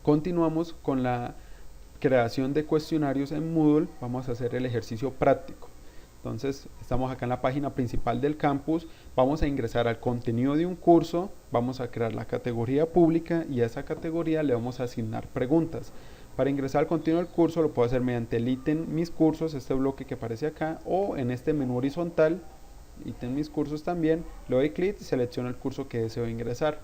Continuamos con la creación de cuestionarios en Moodle. Vamos a hacer el ejercicio práctico. Entonces, estamos acá en la página principal del campus, vamos a ingresar al contenido de un curso, vamos a crear la categoría pública y a esa categoría le vamos a asignar preguntas. Para ingresar al contenido del curso lo puedo hacer mediante el ítem Mis cursos, este bloque que aparece acá, o en este menú horizontal, ítem Mis cursos también, le doy clic y selecciono el curso que deseo ingresar.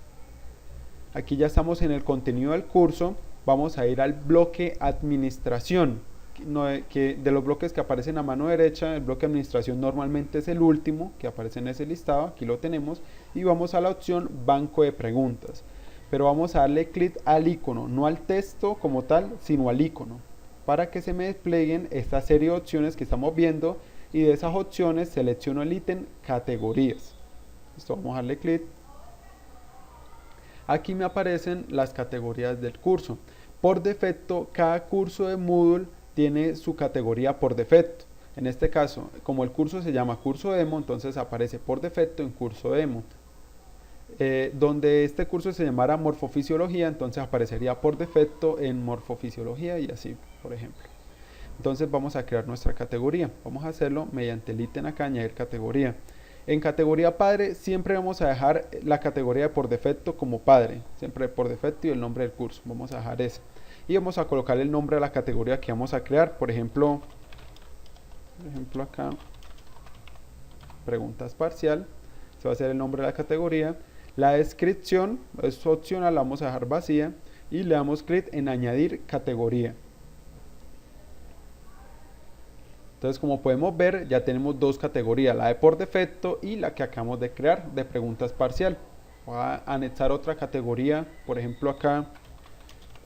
Aquí ya estamos en el contenido del curso, vamos a ir al bloque Administración. De los bloques que aparecen a mano derecha, el bloque de administración normalmente es el último que aparece en ese listado, aquí lo tenemos, y vamos a la opción banco de preguntas, pero vamos a darle clic al icono, no al texto como tal, sino al icono, para que se me desplieguen esta serie de opciones que estamos viendo, y de esas opciones selecciono el ítem categorías. Listo, vamos a darle clic. Aquí me aparecen las categorías del curso. Por defecto, cada curso de Moodle tiene su categoría por defecto. En este caso, como el curso se llama curso demo, entonces aparece por defecto en curso demo. Donde este curso se llamara morfofisiología, entonces aparecería por defecto en morfofisiología y así, por ejemplo. Entonces vamos a crear nuestra categoría. Vamos a hacerlo mediante el ítem acá, añadir categoría. En categoría padre siempre vamos a dejar la categoría de por defecto como padre, siempre por defecto y el nombre del curso, vamos a dejar ese. Y vamos a colocar el nombre de la categoría que vamos a crear, por ejemplo acá, preguntas parcial, este va a ser el nombre de la categoría. La descripción es opcional, la vamos a dejar vacía y le damos clic en añadir categoría. Entonces, como podemos ver, ya tenemos dos categorías, la de por defecto y la que acabamos de crear de preguntas parcial. Voy a anexar otra categoría, por ejemplo acá,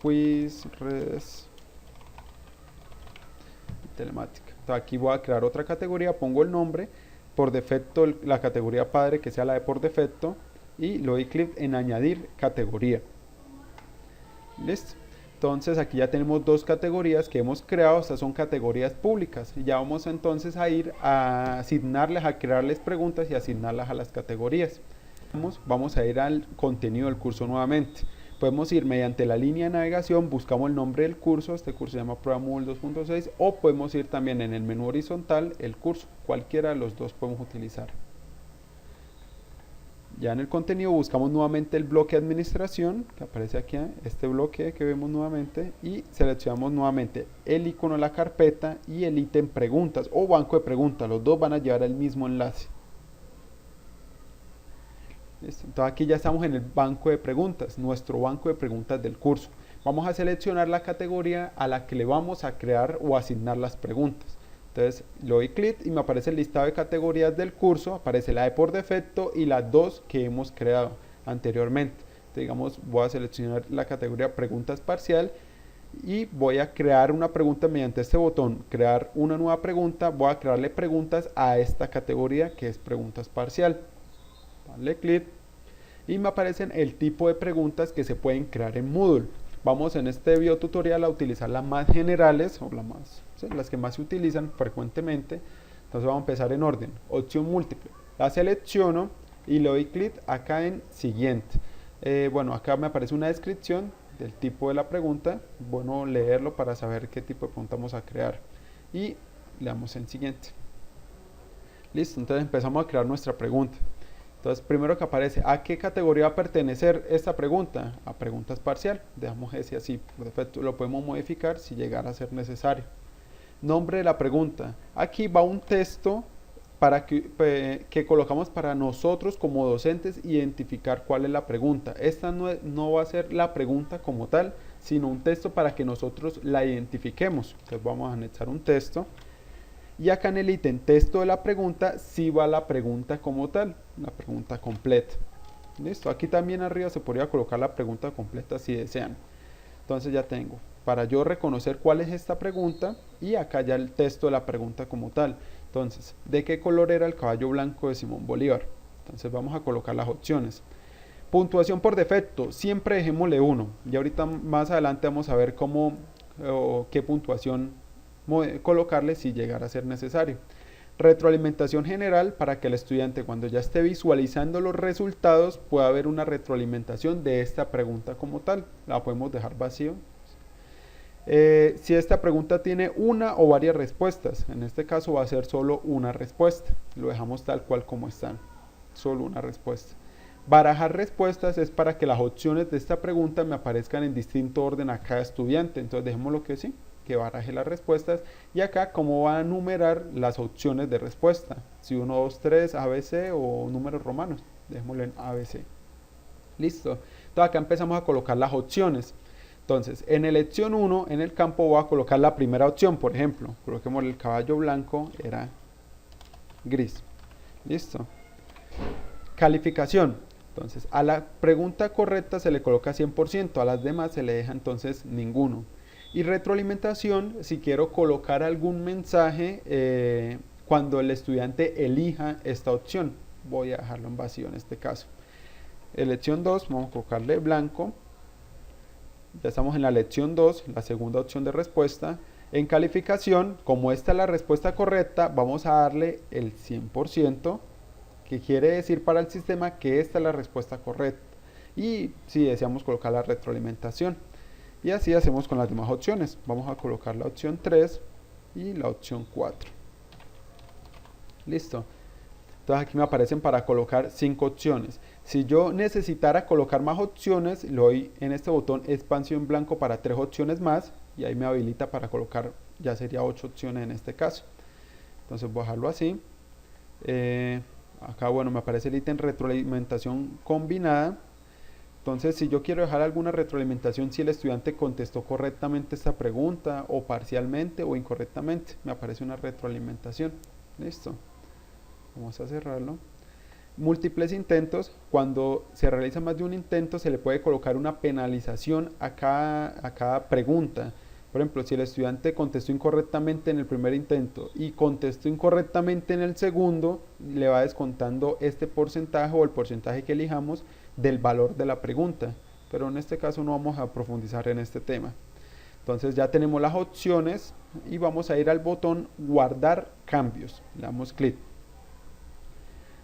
quiz, redes, telemática. Entonces, aquí voy a crear otra categoría, pongo el nombre, por defecto la categoría padre que sea la de por defecto y le doy clic en añadir categoría. Listo. Entonces aquí ya tenemos dos categorías que hemos creado, estas son categorías públicas y ya vamos entonces a ir a asignarles, a crearles preguntas y asignarlas a las categorías. Vamos a ir al contenido del curso nuevamente. Podemos ir mediante la línea de navegación, buscamos el nombre del curso, este curso se llama Prueba Moodle 2.6, o podemos ir también en el menú horizontal, el curso, cualquiera de los dos podemos utilizar. Ya en el contenido buscamos nuevamente el bloque administración, que aparece aquí, este bloque que vemos nuevamente, y seleccionamos nuevamente el icono de la carpeta y el ítem preguntas o banco de preguntas, los dos van a llevar el mismo enlace. ¿Listo? Entonces aquí ya estamos en el banco de preguntas, nuestro banco de preguntas del curso. Vamos a seleccionar la categoría a la que le vamos a crear o asignar las preguntas. Entonces le doy clic y me aparece el listado de categorías del curso, aparece la de por defecto y las dos que hemos creado anteriormente. Entonces, digamos, voy a seleccionar la categoría preguntas parcial y voy a crear una pregunta mediante este botón, crear una nueva pregunta, voy a crearle preguntas a esta categoría que es preguntas parcial. Dale clic y me aparecen el tipo de preguntas que se pueden crear en Moodle. Vamos en este video tutorial a utilizar las más generales o las que más se utilizan frecuentemente. Entonces vamos a empezar en orden. Opción múltiple. La selecciono y le doy clic acá en siguiente. Bueno, acá me aparece una descripción del tipo de la pregunta. Bueno, leerlo para saber qué tipo de pregunta vamos a crear. Y le damos en siguiente. Listo, entonces empezamos a crear nuestra pregunta. Entonces, primero que aparece, ¿a qué categoría va a pertenecer esta pregunta? A preguntas parcial. Dejamos ese así, por defecto. Lo podemos modificar si llegara a ser necesario. Nombre de la pregunta. Aquí va un texto para que colocamos para nosotros como docentes identificar cuál es la pregunta. Esta no va a ser la pregunta como tal, sino un texto para que nosotros la identifiquemos. Entonces vamos a anexar un texto. Y acá en el ítem texto de la pregunta, sí va la pregunta como tal, la pregunta completa. Listo, aquí también arriba se podría colocar la pregunta completa si desean. Entonces ya tengo, para yo reconocer cuál es esta pregunta, y acá ya el texto de la pregunta como tal. Entonces, ¿de qué color era el caballo blanco de Simón Bolívar? Entonces vamos a colocar las opciones. Puntuación por defecto, siempre dejémosle 1. Y ahorita más adelante vamos a ver cómo o qué puntuación colocarle si llegara a ser necesario. Retroalimentación general para que el estudiante cuando ya esté visualizando los resultados pueda ver una retroalimentación de esta pregunta como tal. La podemos dejar vacío. Si esta pregunta tiene una o varias respuestas, en este caso va a ser solo una respuesta. Lo dejamos tal cual como están. Solo una respuesta. Barajar respuestas es para que las opciones de esta pregunta me aparezcan en distinto orden a cada estudiante. Entonces dejémoslo que sí, que baraje las respuestas. Y acá cómo va a numerar las opciones de respuesta. Si 1, 2, 3, ABC o números romanos. Dejémoslo en ABC. Listo. Entonces acá empezamos a colocar las opciones. Entonces, en elección 1, en el campo voy a colocar la primera opción, por ejemplo. Coloquemos el caballo blanco, era gris. Listo. Calificación. Entonces, a la pregunta correcta se le coloca 100%, a las demás se le deja entonces ninguno. Y retroalimentación, si quiero colocar algún mensaje cuando el estudiante elija esta opción. Voy a dejarlo en vacío en este caso. Elección 2, vamos a colocarle blanco. Ya estamos en la lección 2, la segunda opción de respuesta. En calificación, como esta es la respuesta correcta, vamos a darle el 100%, que quiere decir para el sistema que esta es la respuesta correcta. Y si deseamos colocar la retroalimentación. Y así hacemos con las demás opciones. Vamos a colocar la opción 3 y la opción 4. Listo. Entonces aquí me aparecen para colocar 5 opciones. Si yo necesitara colocar más opciones, le doy en este botón expansión blanco para 3 opciones más y ahí me habilita para colocar, ya sería 8 opciones en este caso. Entonces voy a dejarlo así. Acá bueno me aparece el ítem retroalimentación combinada. Entonces si yo quiero dejar alguna retroalimentación si el estudiante contestó correctamente esta pregunta o parcialmente o incorrectamente, me aparece una retroalimentación. Listo. Vamos a cerrarlo. Múltiples intentos. Cuando se realiza más de un intento se le puede colocar una penalización a cada pregunta. Por ejemplo, si el estudiante contestó incorrectamente en el primer intento y contestó incorrectamente en el segundo, le va descontando este porcentaje o el porcentaje que elijamos del valor de la pregunta. Pero en este caso no vamos a profundizar en este tema. Entonces ya tenemos las opciones y vamos a ir al botón guardar cambios. Le damos clic.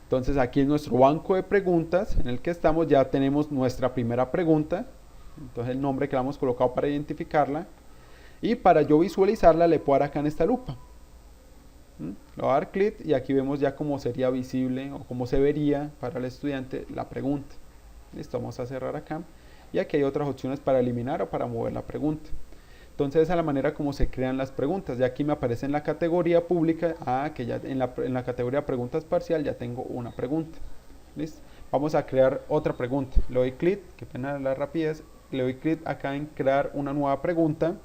Entonces aquí en nuestro banco de preguntas en el que estamos ya tenemos nuestra primera pregunta. Entonces el nombre que le hemos colocado para identificarla. Y para yo visualizarla le puedo dar acá en esta lupa. Le voy a dar clic y aquí vemos ya cómo sería visible o cómo se vería para el estudiante la pregunta. Listo, vamos a cerrar acá. Y aquí hay otras opciones para eliminar o para mover la pregunta. Entonces esa es la manera como se crean las preguntas. Ya aquí me aparece en la categoría pública, que ya en la categoría preguntas parcial ya tengo una pregunta. ¿Listo? Vamos a crear otra pregunta. Le doy clic, qué pena la rapidez, le doy clic acá en crear una nueva pregunta.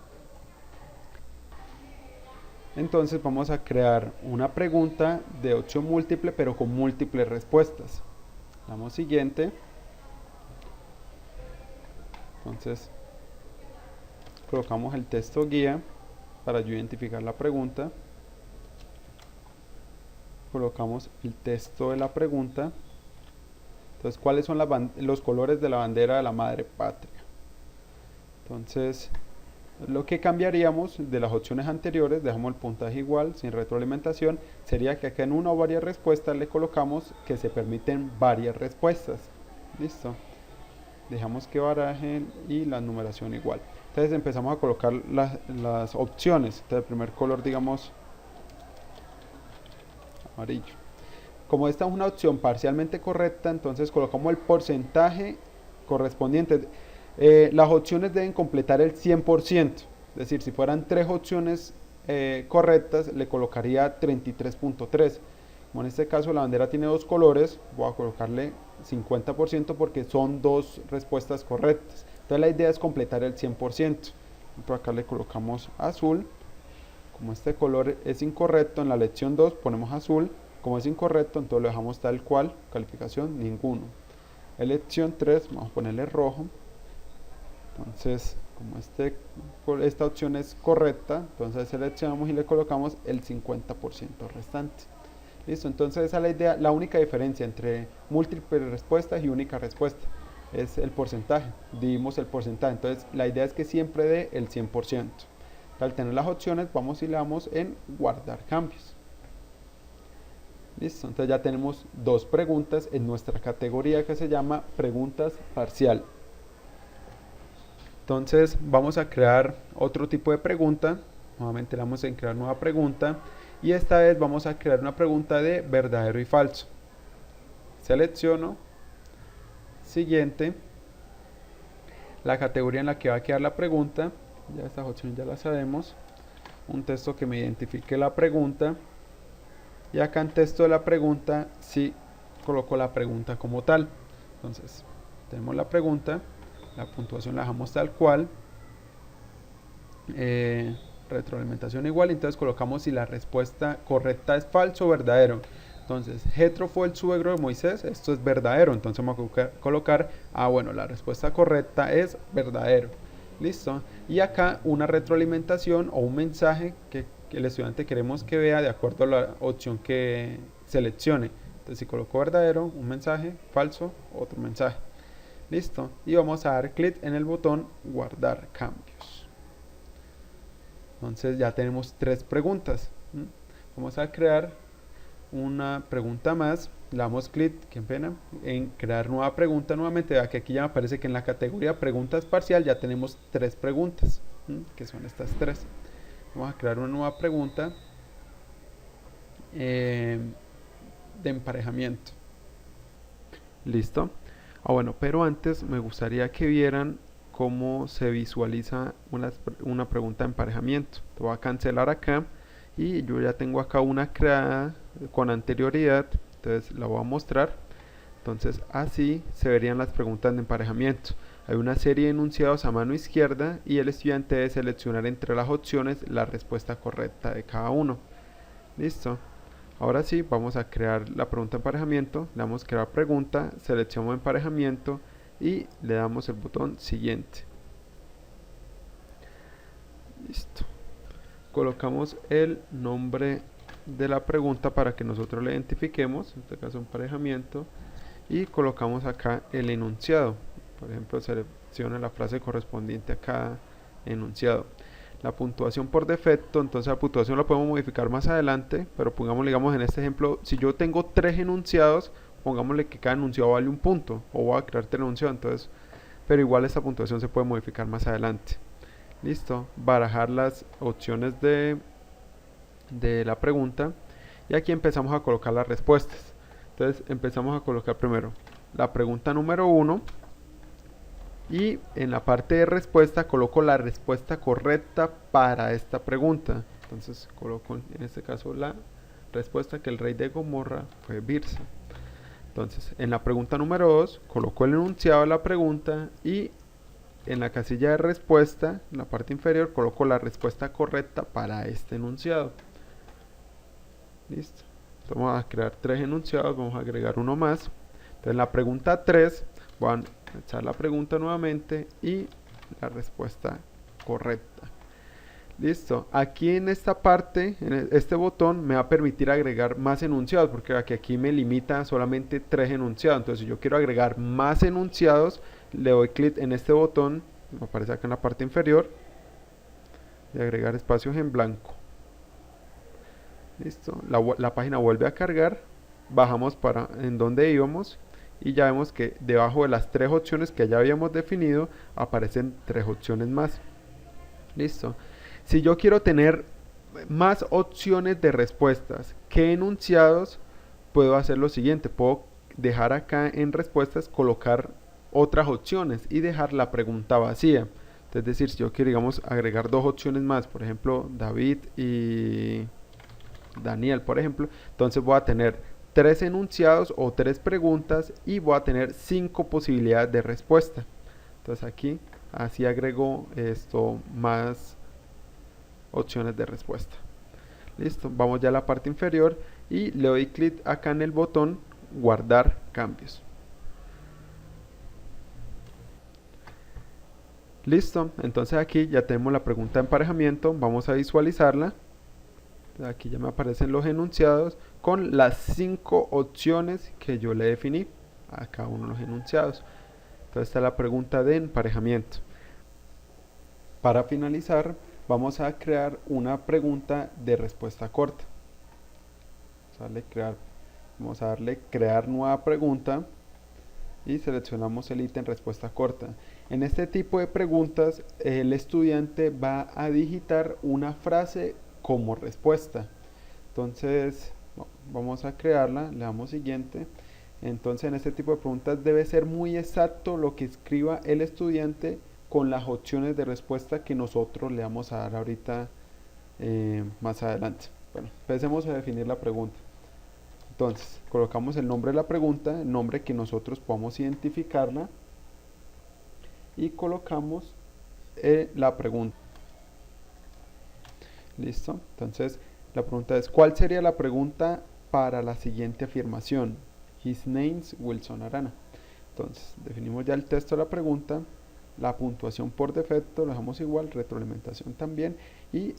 Entonces vamos a crear una pregunta de opción múltiple pero con múltiples respuestas. Damos siguiente. Entonces colocamos el texto guía para yo identificar la pregunta. Colocamos el texto de la pregunta. Entonces, ¿cuáles son los colores de la bandera de la madre patria? Entonces, lo que cambiaríamos de las opciones anteriores, dejamos el puntaje igual, sin retroalimentación, sería que acá en una o varias respuestas le colocamos que se permiten varias respuestas. Listo. Dejamos que barajen y la numeración igual. Entonces empezamos a colocar las opciones. Entonces el primer color, digamos, amarillo. Como esta es una opción parcialmente correcta, entonces colocamos el porcentaje correspondiente. Las opciones deben completar el 100%. Es decir, si fueran 3 opciones correctas, le colocaría 33.3. Como en este caso la bandera tiene 2 colores, voy a colocarle 50% porque son 2 respuestas correctas. Entonces la idea es completar el 100%. Por acá le colocamos azul. Como este color es incorrecto, en la lección 2 ponemos azul. Como es incorrecto, entonces lo dejamos tal cual. Calificación, ninguno. En lección 3 vamos a ponerle rojo. Entonces, como esta opción es correcta, entonces seleccionamos y le colocamos el 50% restante. Listo, entonces esa es la idea. La única diferencia entre múltiples respuestas y única respuesta es el porcentaje. Dividimos el porcentaje, entonces la idea es que siempre dé el 100%. Al tener las opciones, vamos y le damos en guardar cambios. Listo, entonces ya tenemos dos preguntas en nuestra categoría que se llama preguntas parcial. Entonces vamos a crear otro tipo de pregunta. Nuevamente le damos en crear nueva pregunta. Y esta vez vamos a crear una pregunta de verdadero y falso. Selecciono. Siguiente. La categoría en la que va a quedar la pregunta. Ya estas opciones ya las sabemos. Un texto que me identifique la pregunta. Y acá en texto de la pregunta sí coloco la pregunta como tal. Entonces tenemos la pregunta. La puntuación la dejamos tal cual. Retroalimentación igual. Entonces colocamos si la respuesta correcta es falso o verdadero. Entonces, Jetro fue el suegro de Moisés. Esto es verdadero. Entonces vamos a colocar, bueno, la respuesta correcta es verdadero. Listo. Y acá una retroalimentación o un mensaje que el estudiante queremos que vea de acuerdo a la opción que seleccione. Entonces, si coloco verdadero, un mensaje, falso, otro mensaje. Listo. Y vamos a dar clic en el botón guardar cambios. Entonces ya tenemos tres preguntas. Vamos a crear una pregunta más. Le damos clic, qué pena, en crear nueva pregunta nuevamente. Aquí ya me aparece que en la categoría preguntas parcial ya tenemos tres preguntas, que son estas tres. Vamos a crear una nueva pregunta de emparejamiento. Listo. Bueno, pero antes me gustaría que vieran cómo se visualiza una pregunta de emparejamiento. Te voy a cancelar acá y yo ya tengo acá una creada con anterioridad, entonces la voy a mostrar. Entonces así se verían las preguntas de emparejamiento. Hay una serie de enunciados a mano izquierda y el estudiante debe seleccionar entre las opciones la respuesta correcta de cada uno. Listo. Ahora sí, vamos a crear la pregunta de emparejamiento. Le damos crear pregunta, seleccionamos emparejamiento y le damos el botón siguiente. Listo. Colocamos el nombre de la pregunta para que nosotros la identifiquemos, en este caso emparejamiento, y colocamos acá el enunciado. Por ejemplo, selecciona la frase correspondiente a cada enunciado. La puntuación por defecto, entonces la puntuación la podemos modificar más adelante, pero pongámosle, digamos en este ejemplo, si yo tengo tres enunciados, pongámosle que cada enunciado vale un punto, o voy a crear tres enunciados, entonces, pero igual esta puntuación se puede modificar más adelante. Listo, barajar las opciones de la pregunta, y aquí empezamos a colocar las respuestas. Entonces empezamos a colocar primero la pregunta número 1. Y en la parte de respuesta coloco la respuesta correcta para esta pregunta. Entonces coloco en este caso la respuesta que el rey de Gomorra fue Birsa. Entonces en la pregunta número 2 coloco el enunciado de la pregunta y en la casilla de respuesta, en la parte inferior, coloco la respuesta correcta para este enunciado. Listo. Entonces vamos a crear tres enunciados, vamos a agregar uno más. Entonces en la pregunta 3 voy a echar la pregunta nuevamente y la respuesta correcta. Listo. Aquí en esta parte, en este botón me va a permitir agregar más enunciados, porque aquí me limita solamente 3 enunciados. Entonces si yo quiero agregar más enunciados, le doy clic en este botón, me aparece acá en la parte inferior, y agregar espacios en blanco. Listo. La página vuelve a cargar, bajamos para en donde íbamos y ya vemos que debajo de las tres opciones que ya habíamos definido aparecen tres opciones más. Listo. Si yo quiero tener más opciones de respuestas que enunciados, puedo hacer lo siguiente. Puedo dejar acá en respuestas, colocar otras opciones y dejar la pregunta vacía. Es decir, si yo quiero, digamos, agregar dos opciones más, por ejemplo, David y Daniel, por ejemplo, entonces voy a tener tres enunciados o tres preguntas y voy a tener 5 posibilidades de respuesta. Entonces aquí así agrego esto más opciones de respuesta. Listo, vamos ya a la parte inferior y le doy clic acá en el botón guardar cambios. Listo, entonces aquí ya tenemos la pregunta de emparejamiento, vamos a visualizarla. Aquí ya me aparecen los enunciados con las 5 opciones que yo le definí a cada uno de los enunciados. Entonces está la pregunta de emparejamiento. Para finalizar, vamos a crear una pregunta de respuesta corta. Sale crear Vamos a darle crear nueva pregunta y seleccionamos el ítem respuesta corta. En este tipo de preguntas el estudiante va a digitar una frase como respuesta. Entonces vamos a crearla, le damos siguiente. Entonces en este tipo de preguntas debe ser muy exacto lo que escriba el estudiante con las opciones de respuesta que nosotros le vamos a dar ahorita más adelante. Bueno, empecemos a definir la pregunta. Entonces colocamos el nombre de la pregunta, el nombre que nosotros podamos identificarla y colocamos la pregunta. Listo. Entonces la pregunta es, ¿cuál sería la pregunta para la siguiente afirmación? His name's Wilson Arana. Entonces definimos ya el texto de la pregunta, la puntuación por defecto lo dejamos igual, retroalimentación también, y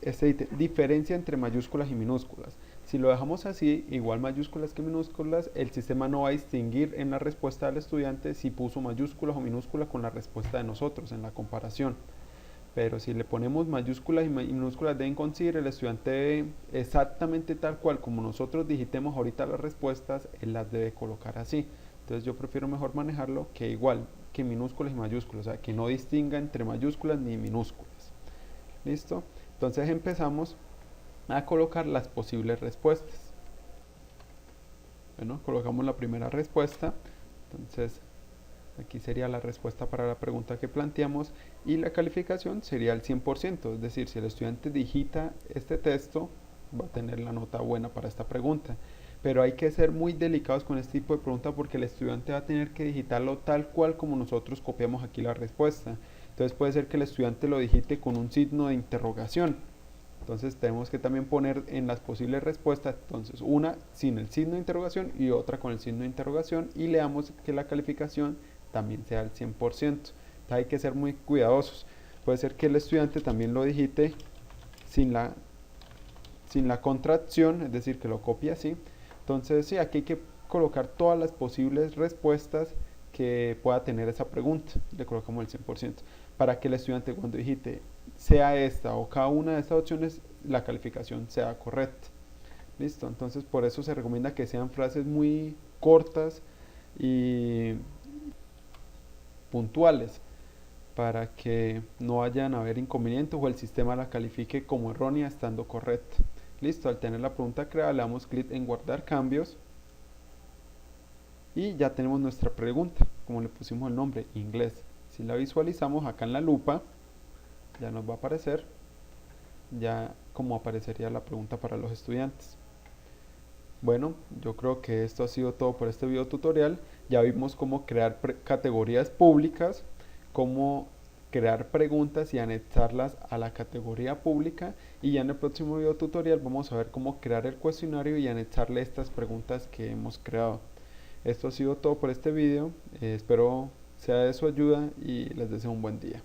diferencia entre mayúsculas y minúsculas. Si lo dejamos así, igual mayúsculas que minúsculas, el sistema no va a distinguir en la respuesta del estudiante si puso mayúsculas o minúsculas con la respuesta de nosotros en la comparación. Pero si le ponemos mayúsculas y minúsculas, deben considerar el estudiante debe exactamente tal cual como nosotros digitemos ahorita las respuestas, él las debe colocar así. Entonces yo prefiero mejor manejarlo que igual que minúsculas y mayúsculas, o sea, que no distinga entre mayúsculas ni minúsculas. ¿Listo? Entonces empezamos a colocar las posibles respuestas. Bueno, colocamos la primera respuesta. Entonces aquí sería la respuesta para la pregunta que planteamos y la calificación sería el 100%, es decir, si el estudiante digita este texto va a tener la nota buena para esta pregunta. Pero hay que ser muy delicados con este tipo de pregunta porque el estudiante va a tener que digitarlo tal cual como nosotros copiamos aquí la respuesta. Entonces puede ser que el estudiante lo digite con un signo de interrogación. Entonces tenemos que también poner en las posibles respuestas, entonces una sin el signo de interrogación y otra con el signo de interrogación y le damos que la calificación también sea al 100%. Entonces hay que ser muy cuidadosos. Puede ser que el estudiante también lo digite sin la contracción, es decir, que lo copie así. Entonces sí, aquí hay que colocar todas las posibles respuestas que pueda tener esa pregunta. Le colocamos el 100%. Para que el estudiante cuando digite sea esta o cada una de estas opciones, la calificación sea correcta. Listo, entonces por eso se recomienda que sean frases muy cortas y puntuales para que no vayan a haber inconvenientes o el sistema la califique como errónea estando correcta. Listo, al tener la pregunta creada le damos clic en guardar cambios y ya tenemos nuestra pregunta, como le pusimos el nombre, inglés. Si la visualizamos acá en la lupa, ya nos va a aparecer ya como aparecería la pregunta para los estudiantes. Bueno, yo creo que esto ha sido todo por este video tutorial. Ya vimos cómo crear categorías públicas, cómo crear preguntas y anexarlas a la categoría pública, y ya en el próximo video tutorial vamos a ver cómo crear el cuestionario y anexarle estas preguntas que hemos creado. Esto ha sido todo por este video, espero sea de su ayuda y les deseo un buen día.